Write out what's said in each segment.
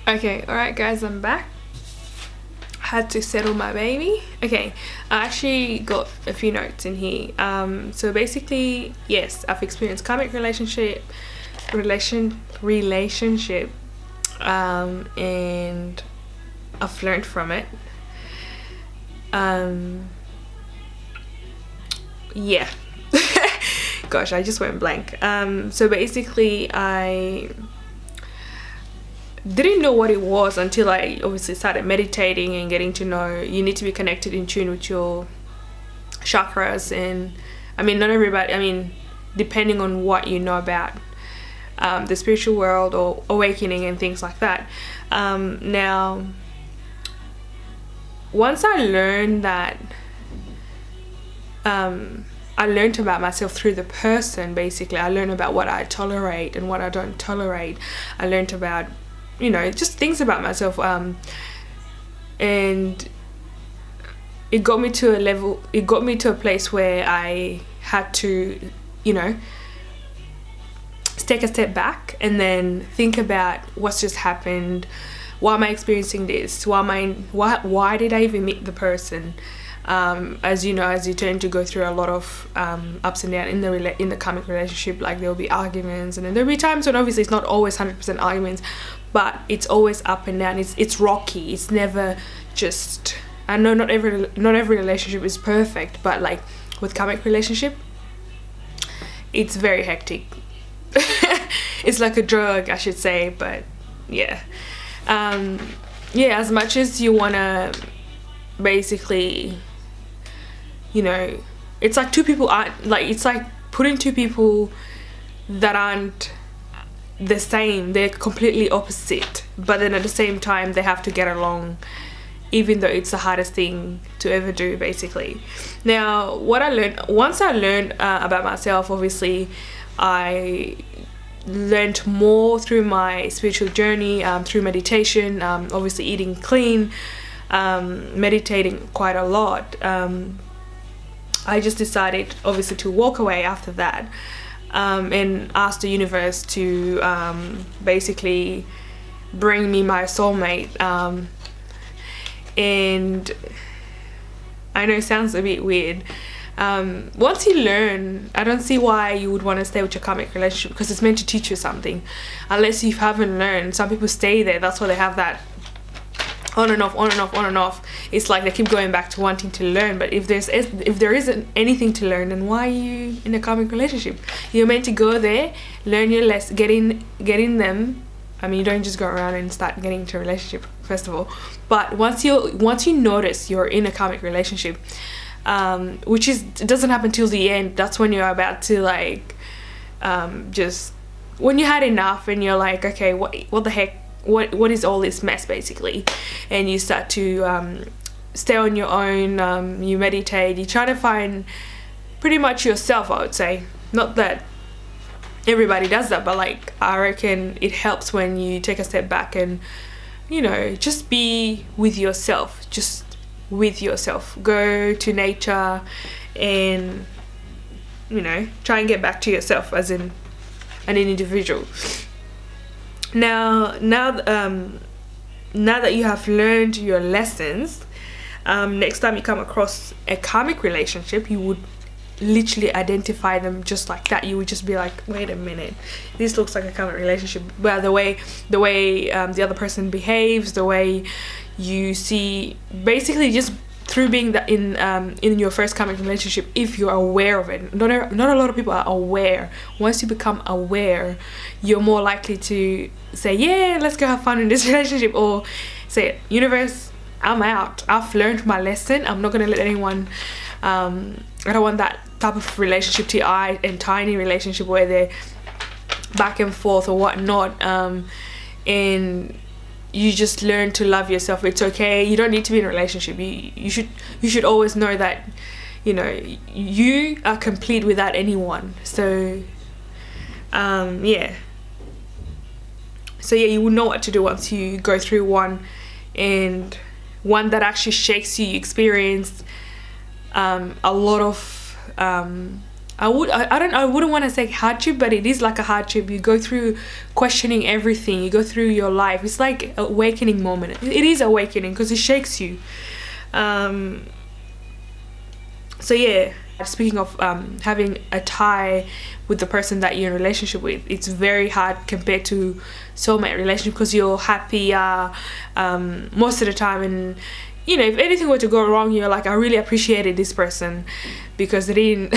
Okay, alright guys, I'm back. Had to settle my baby. Okay, I actually got a few notes in here. So basically, yes, I've experienced karmic relationship, and I've learned from it. Yeah. Gosh, I just went blank. So basically, I didn't know what it was until I obviously started meditating and getting to know you need to be connected in tune with your chakras. And I mean, not everybody, I mean, depending on what you know about the spiritual world or awakening and things like that. Now, once I learned that, I learned about myself through the person. Basically, I learned about what I tolerate and what I don't tolerate. I learned about, you know, just things about myself, and it got me to a place where I had to, you know, take a step back and then think about what's just happened. Why am I experiencing this? Why did I even meet the person? As you know, as you tend to go through a lot of ups and downs in the karmic relationship, like there will be arguments, and then there'll be times when obviously it's not always 100% arguments, but it's always up and down. It's rocky. It's never just. I know not every relationship is perfect, but like with karmic relationship, it's very hectic. It's like a drug, I should say, but yeah. Yeah, as much as you wanna basically, you know, it's like two people aren't, like, it's like putting two people that aren't the same. They're completely opposite, but then at the same time they have to get along, even though it's the hardest thing to ever do, basically. Now, what I learned, once I learned about myself, obviously I learned more through my spiritual journey, through meditation, obviously eating clean, meditating quite a lot. I just decided obviously to walk away after that, and ask the universe to basically bring me my soulmate. And I know it sounds a bit weird. Once you learn, I don't see why you would want to stay with your karmic relationship, because it's meant to teach you something. Unless you haven't learned, some people stay there. That's why they have that on and off, on and off, on and off. It's like they keep going back to wanting to learn. But if there isn't anything to learn, then why are you in a karmic relationship? You're meant to go there, learn your lesson, get in them. I mean, you don't just go around and start getting into a relationship, first of all. But once you notice you're in a karmic relationship, it doesn't happen till the end. That's when you're about to, like, just when you had enough and you're like, okay, what the heck, what is all this mess, basically. And you start to stay on your own. You meditate, you try to find pretty much yourself, I would say. Not that everybody does that, but like, I reckon it helps when you take a step back and, you know, just be with yourself. Go to nature and, you know, try and get back to yourself as in an individual. Now that you have learned your lessons, next time you come across a karmic relationship, you would literally identify them just like that. You would just be like, wait a minute, this looks like a karmic relationship. But the way the other person behaves, the way you see, basically just through being in your first karmic relationship, if you're aware of it. Not a lot of people are aware. Once you become aware, you're more likely to say, yeah, let's go have fun in this relationship, or say, universe, I'm out. I've learned my lesson. I'm not going to let anyone, I don't want that type of relationship and tiny relationship where they're back and forth or whatnot. And you just learn to love yourself. It's okay. You don't need to be in a relationship. You should always know that, you know, you are complete without anyone. So yeah. So yeah, you will know what to do once you go through one, and one that actually shakes you. You experience a lot of I wouldn't want to say hardship, but it is like a hardship. You go through questioning everything. You go through your life. It's like awakening moment. It is awakening because it shakes you. So yeah, speaking of having a tie with the person that you're in a relationship with, it's very hard compared to soulmate relationship, because you're happier most of the time, and you know, if anything were to go wrong, you're like, I really appreciated this person because they didn't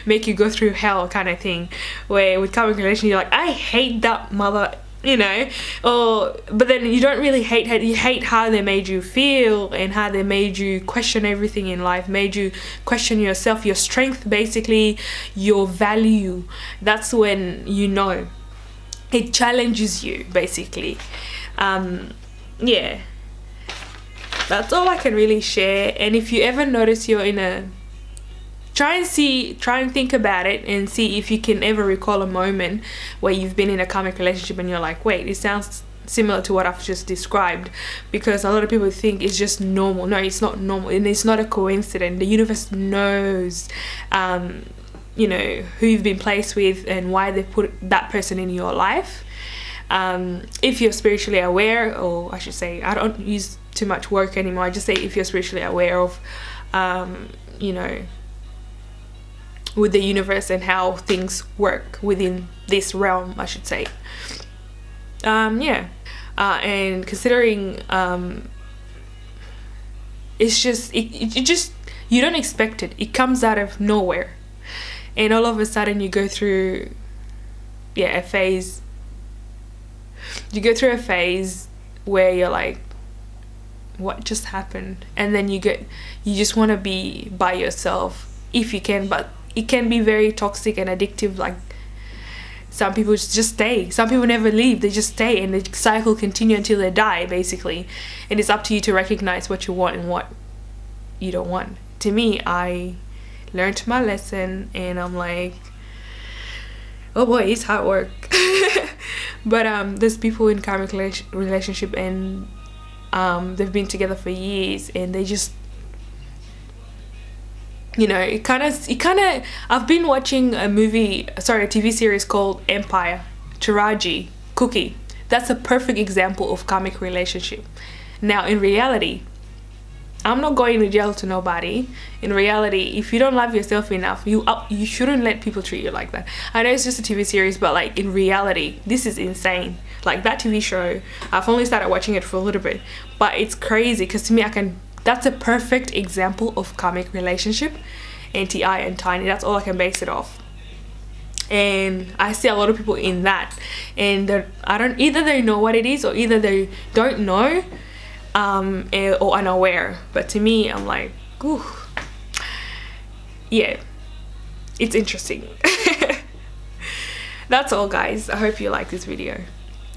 make you go through hell, kind of thing. Where with karmic relation, you're like, I hate that mother, you know. Or but then you don't really hate, you hate how they made you feel and how they made you question everything in life, made you question yourself, your strength, basically your value. That's when you know it challenges you, basically. Yeah, that's all I can really share. And if you ever notice you're in a, try and think about it and see if you can ever recall a moment where you've been in a karmic relationship and you're like, wait, it sounds similar to what I've just described. Because a lot of people think it's just normal. No, it's not normal, and it's not a coincidence. The universe knows you know, who you've been placed with and why they put that person in your life. If you're spiritually aware, or I should say, I don't use too much work anymore, I just say if you're spiritually aware of you know, with the universe and how things work within this realm, I should say. Yeah, and considering it's just it just, you don't expect it, it comes out of nowhere, and all of a sudden you go through a phase where you're like, what just happened? And then you just want to be by yourself if you can, but it can be very toxic and addictive. Like, some people just stay, some people never leave, they just stay, and the cycle continue until they die, basically. And it's up to you to recognize what you want and what you don't want. To me, I learned my lesson, and I'm like, oh boy, it's hard work. But there's people in karmic relationship, and they've been together for years, and they just, you know, it kind of I've been watching a TV series called Empire, Taraji, Cookie. That's a perfect example of karmic relationship. Now, in reality, I'm not going to jail to nobody. In reality, if you don't love yourself enough, you shouldn't let people treat you like that. I know it's just a TV series, but like, in reality, this is insane. Like, that TV show, I've only started watching it for a little bit, but it's crazy, because to me, that's a perfect example of karmic relationship, anti-I and tiny. That's all I can base it off. And I see a lot of people in that, and either they know what it is, or either they don't know, or unaware. But to me, I'm like, ooh, yeah, it's interesting. That's all, guys. I hope you like this video.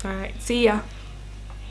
All right, see ya.